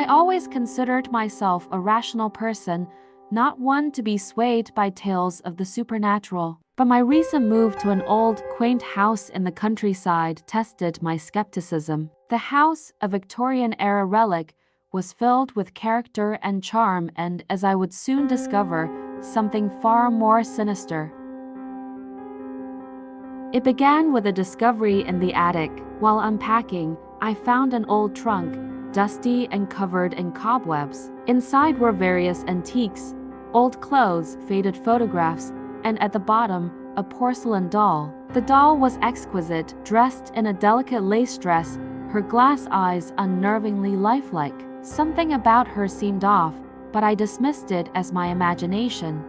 I always considered myself a rational person, not one to be swayed by tales of the supernatural. But my recent move to an old, quaint house in the countryside tested my skepticism. The house, a Victorian-era relic, was filled with character and charm and, as I would soon discover, something far more sinister. It began with a discovery in the attic. While unpacking, I found an old trunk, dusty and covered in cobwebs. Inside were various antiques, old clothes, faded photographs, and at the bottom, a porcelain doll. The doll was exquisite, dressed in a delicate lace dress, her glass eyes unnervingly lifelike. Something about her seemed off, but I dismissed it as my imagination.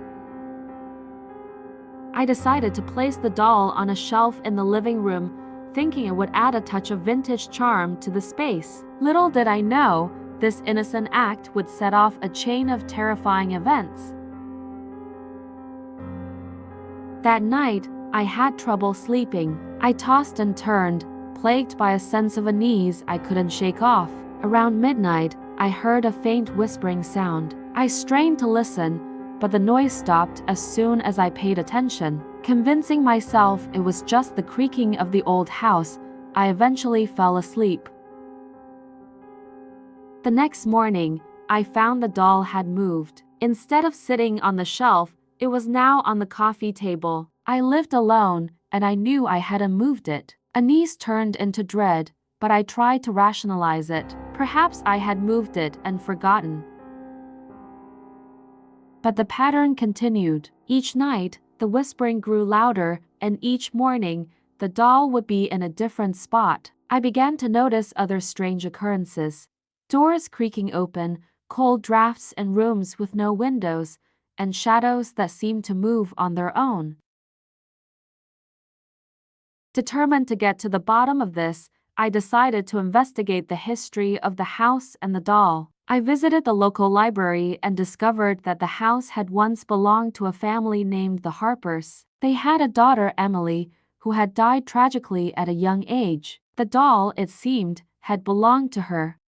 I decided to place the doll on a shelf in the living room, thinking it would add a touch of vintage charm to the space. Little did I know, this innocent act would set off a chain of terrifying events. That night, I had trouble sleeping. I tossed and turned, plagued by a sense of unease I couldn't shake off. Around midnight, I heard a faint whispering sound. I strained to listen, but the noise stopped as soon as I paid attention. Convincing myself it was just the creaking of the old house, I eventually fell asleep. The next morning, I found the doll had moved. Instead of sitting on the shelf, it was now on the coffee table. I lived alone, and I knew I hadn't moved it. Unease turned into dread, but I tried to rationalize it. Perhaps I had moved it and forgotten. But the pattern continued. Each night, the whispering grew louder, and each morning, the doll would be in a different spot. I began to notice other strange occurrences. Doors creaking open, cold drafts in rooms with no windows, and shadows that seemed to move on their own. Determined to get to the bottom of this, I decided to investigate the history of the house and the doll. I visited the local library and discovered that the house had once belonged to a family named the Harpers. They had a daughter, Emily, who had died tragically at a young age. The doll, it seemed, had belonged to her.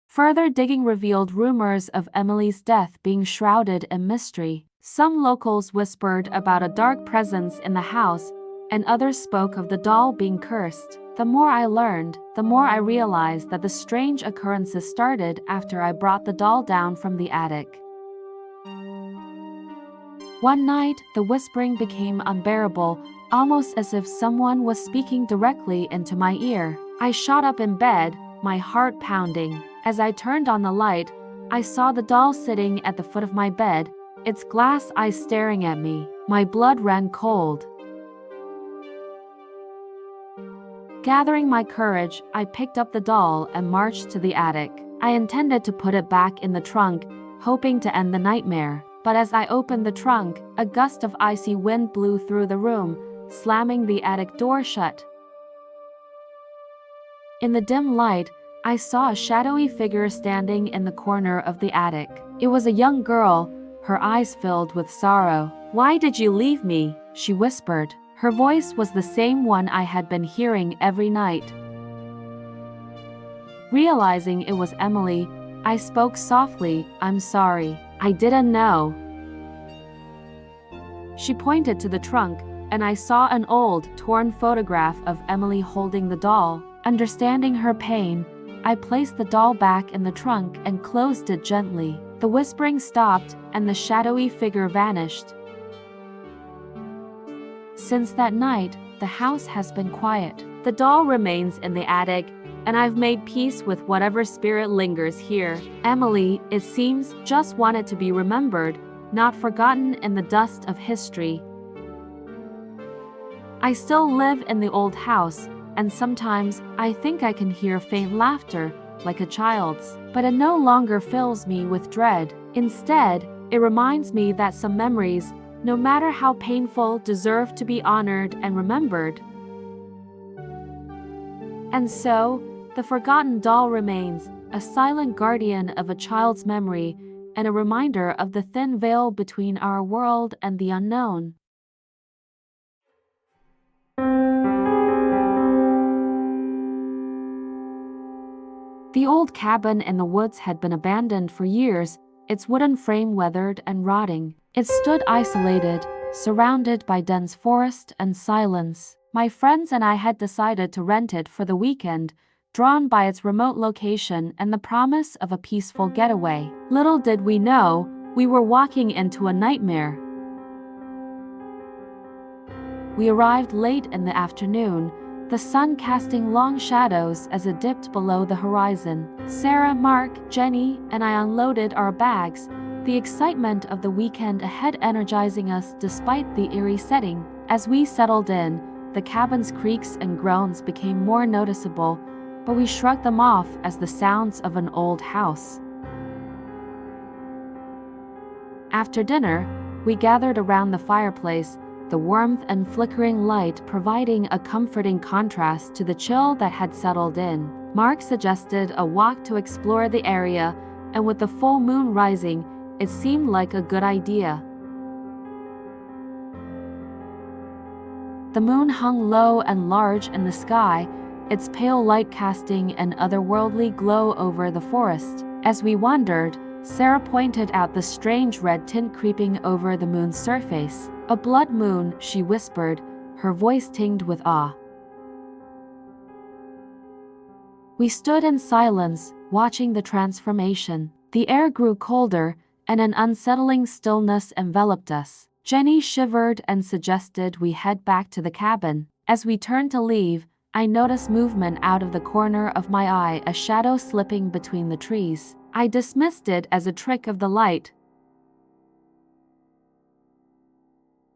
Further digging revealed rumors of Emily's death being shrouded in mystery. Some locals whispered about a dark presence in the house, and others spoke of the doll being cursed. The more I learned, the more I realized that the strange occurrences started after I brought the doll down from the attic. One night, the whispering became unbearable, almost as if someone was speaking directly into my ear. I shot up in bed, my heart pounding. As I turned on the light, I saw the doll sitting at the foot of my bed, its glass eyes staring at me. My blood ran cold. Gathering my courage, I picked up the doll and marched to the attic. I intended to put it back in the trunk, hoping to end the nightmare. But as I opened the trunk, a gust of icy wind blew through the room, slamming the attic door shut. In the dim light, I saw a shadowy figure standing in the corner of the attic. It was a young girl, her eyes filled with sorrow. "Why did you leave me?" she whispered. Her voice was the same one I had been hearing every night. Realizing it was Emily, I spoke softly, "I'm sorry. I didn't know." She pointed to the trunk, and I saw an old, torn photograph of Emily holding the doll. Understanding her pain, I placed the doll back in the trunk and closed it gently. The whispering stopped, and the shadowy figure vanished. Since that night, the house has been quiet. The doll remains in the attic, and I've made peace with whatever spirit lingers here. Emily, it seems, just wanted to be remembered, not forgotten in the dust of history. I still live in the old house, and sometimes I think I can hear faint laughter, like a child's. But it no longer fills me with dread. Instead, it reminds me that some memories, no matter how painful, deserve to be honored and remembered. And so, the forgotten doll remains, a silent guardian of a child's memory, and a reminder of the thin veil between our world and the unknown. The old cabin in the woods had been abandoned for years, its wooden frame weathered and rotting. It stood isolated, surrounded by dense forest and silence. My friends and I had decided to rent it for the weekend, drawn by its remote location and the promise of a peaceful getaway. Little did we know, we were walking into a nightmare. We arrived late in the afternoon, the sun casting long shadows as it dipped below the horizon. Sarah, Mark, Jenny, and I unloaded our bags, the excitement of the weekend ahead energizing us despite the eerie setting. As we settled in, the cabin's creaks and groans became more noticeable, but we shrugged them off as the sounds of an old house. After dinner, we gathered around the fireplace, the warmth and flickering light providing a comforting contrast to the chill that had settled in. Mark suggested a walk to explore the area, and with the full moon rising, it seemed like a good idea. The moon hung low and large in the sky, its pale light casting an otherworldly glow over the forest. As we wandered, Sarah pointed out the strange red tint creeping over the moon's surface. "A blood moon," she whispered, her voice tinged with awe. We stood in silence, watching the transformation. The air grew colder, and an unsettling stillness enveloped us. Jenny shivered and suggested we head back to the cabin. As we turned to leave, I noticed movement out of the corner of my eye, a shadow slipping between the trees. I dismissed it as a trick of the light.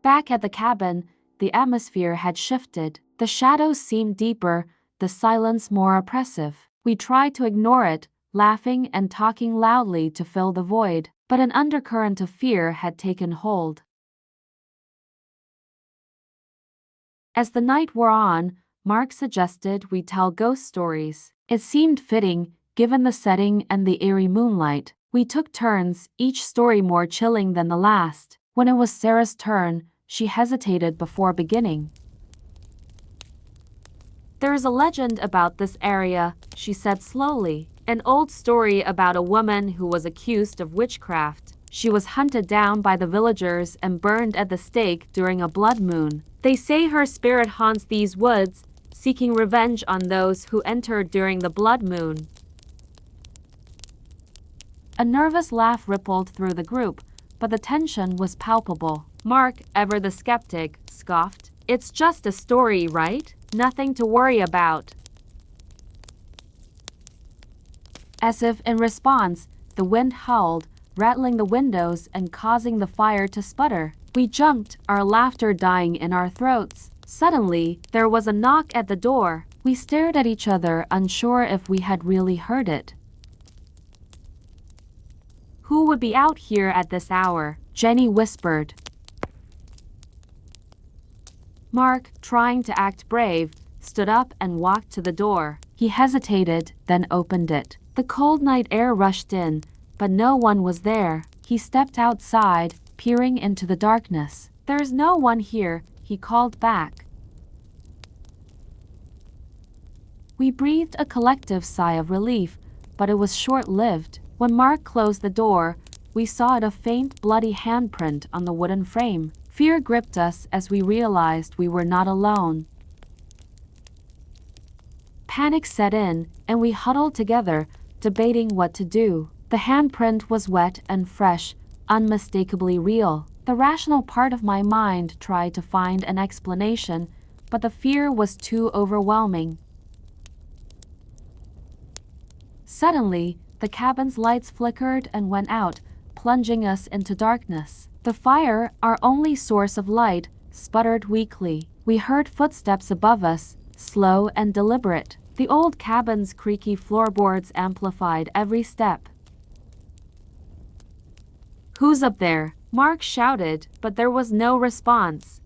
Back at the cabin, the atmosphere had shifted. The shadows seemed deeper, the silence more oppressive. We tried to ignore it, laughing and talking loudly to fill the void, but an undercurrent of fear had taken hold. As the night wore on, Mark suggested we tell ghost stories. It seemed fitting, given the setting and the eerie moonlight. We took turns, each story more chilling than the last. When it was Sarah's turn, she hesitated before beginning. "There is a legend about this area," she said slowly. "An old story about a woman who was accused of witchcraft. She was hunted down by the villagers and burned at the stake during a blood moon. They say her spirit haunts these woods, seeking revenge on those who entered during the blood moon." A nervous laugh rippled through the group, but the tension was palpable. Mark, ever the skeptic, scoffed. "It's just a story, right? Nothing to worry about." As if in response, the wind howled, rattling the windows and causing the fire to sputter. We jumped, our laughter dying in our throats. Suddenly, there was a knock at the door. We stared at each other, unsure if we had really heard it. "Who would be out here at this hour?" Jenny whispered. Mark, trying to act brave, stood up and walked to the door. He hesitated, then opened it. The cold night air rushed in, but no one was there. He stepped outside, peering into the darkness. "There's no one here," he called back. We breathed a collective sigh of relief, but it was short-lived. When Mark closed the door, we saw a faint, bloody handprint on the wooden frame. Fear gripped us as we realized we were not alone. Panic set in, and we huddled together, debating what to do. The handprint was wet and fresh, unmistakably real. The rational part of my mind tried to find an explanation, but the fear was too overwhelming. Suddenly, the cabin's lights flickered and went out, plunging us into darkness. The fire, our only source of light, sputtered weakly. We heard footsteps above us, slow and deliberate. The old cabin's creaky floorboards amplified every step. "Who's up there?" Mark shouted, but there was no response.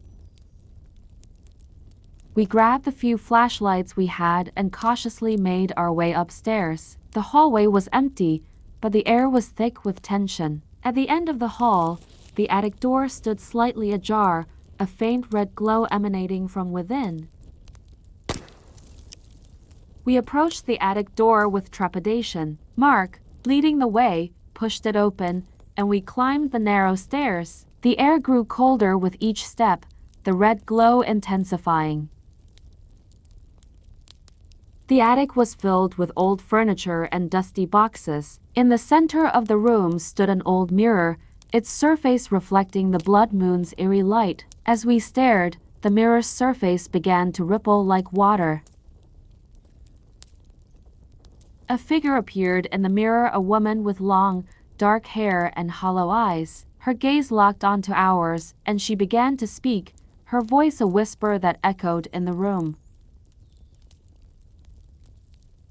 We grabbed the few flashlights we had and cautiously made our way upstairs. The hallway was empty, but the air was thick with tension. At the end of the hall, the attic door stood slightly ajar, a faint red glow emanating from within. We approached the attic door with trepidation. Mark, leading the way, pushed it open, and we climbed the narrow stairs. The air grew colder with each step, the red glow intensifying. The attic was filled with old furniture and dusty boxes. In the center of the room stood an old mirror, its surface reflecting the blood moon's eerie light. As we stared, the mirror's surface began to ripple like water. A figure appeared in the mirror, a woman with long, dark hair and hollow eyes. Her gaze locked onto ours, and she began to speak, her voice a whisper that echoed in the room.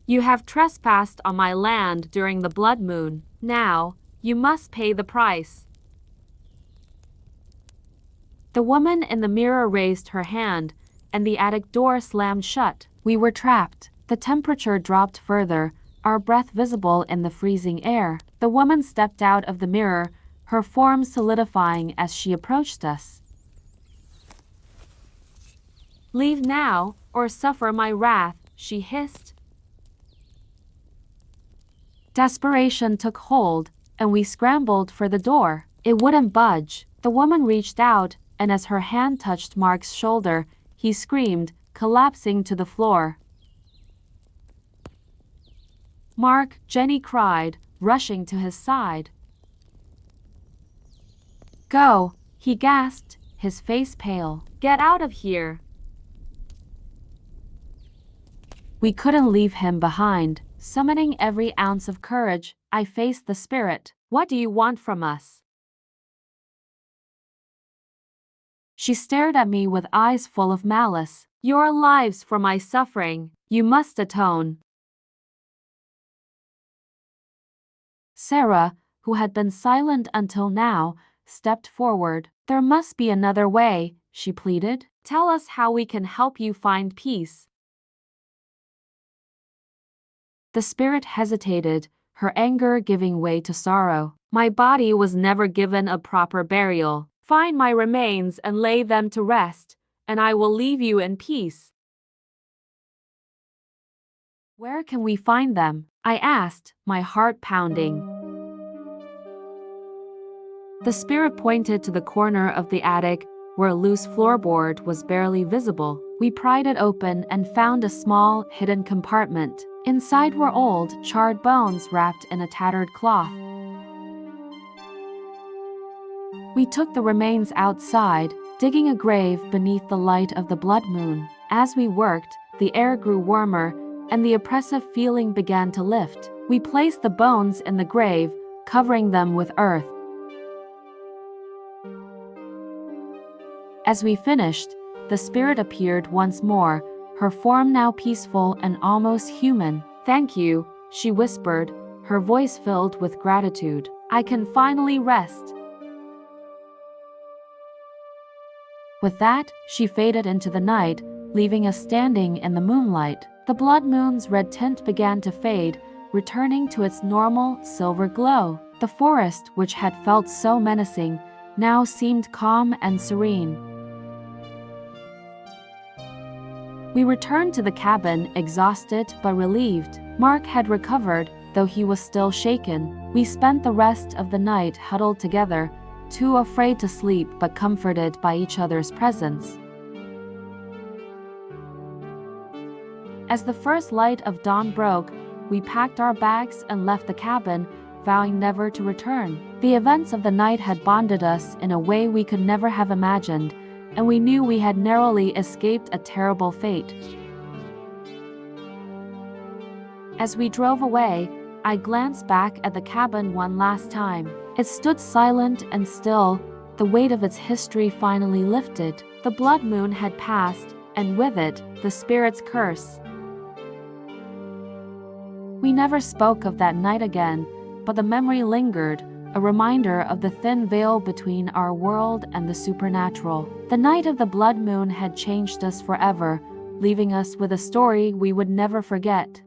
You have trespassed on my land during the blood moon. Now, you must pay the price. The woman in the mirror raised her hand, and the attic door slammed shut. We were trapped. The temperature dropped further, our breath visible in the freezing air. The woman stepped out of the mirror, her form solidifying as she approached us. Leave now, or suffer my wrath, she hissed. Desperation took hold, and we scrambled for the door. It wouldn't budge. The woman reached out, and as her hand touched Mark's shoulder, he screamed, collapsing to the floor. Mark, Jenny cried, rushing to his side. Go, he gasped, his face pale. Get out of here. We couldn't leave him behind. Summoning every ounce of courage, I faced the spirit. What do you want from us? She stared at me with eyes full of malice. Your lives for my suffering. You must atone. Sarah, who had been silent until now, stepped forward. There must be another way, she pleaded. Tell us how we can help you find peace. The spirit hesitated, her anger giving way to sorrow. My body was never given a proper burial. Find my remains and lay them to rest, and I will leave you in peace. Where can we find them? I asked, my heart pounding. The spirit pointed to the corner of the attic, where a loose floorboard was barely visible. We pried it open and found a small, hidden compartment. Inside were old, charred bones wrapped in a tattered cloth. We took the remains outside, digging a grave beneath the light of the blood moon. As we worked, the air grew warmer, and the oppressive feeling began to lift. We placed the bones in the grave, covering them with earth. As we finished, the spirit appeared once more, her form now peaceful and almost human. Thank you, she whispered, her voice filled with gratitude. I can finally rest. With that, she faded into the night, leaving us standing in the moonlight. The blood moon's red tint began to fade, returning to its normal silver glow. The forest, which had felt so menacing, now seemed calm and serene. We returned to the cabin, exhausted but relieved. Mark had recovered, though he was still shaken. We spent the rest of the night huddled together, too afraid to sleep but comforted by each other's presence. As the first light of dawn broke, we packed our bags and left the cabin, vowing never to return. The events of the night had bonded us in a way we could never have imagined, and we knew we had narrowly escaped a terrible fate. As we drove away, I glanced back at the cabin one last time. It stood silent and still, the weight of its history finally lifted. The blood moon had passed, and with it, the spirit's curse. We never spoke of that night again, but the memory lingered, a reminder of the thin veil between our world and the supernatural. The night of the blood moon had changed us forever, leaving us with a story we would never forget.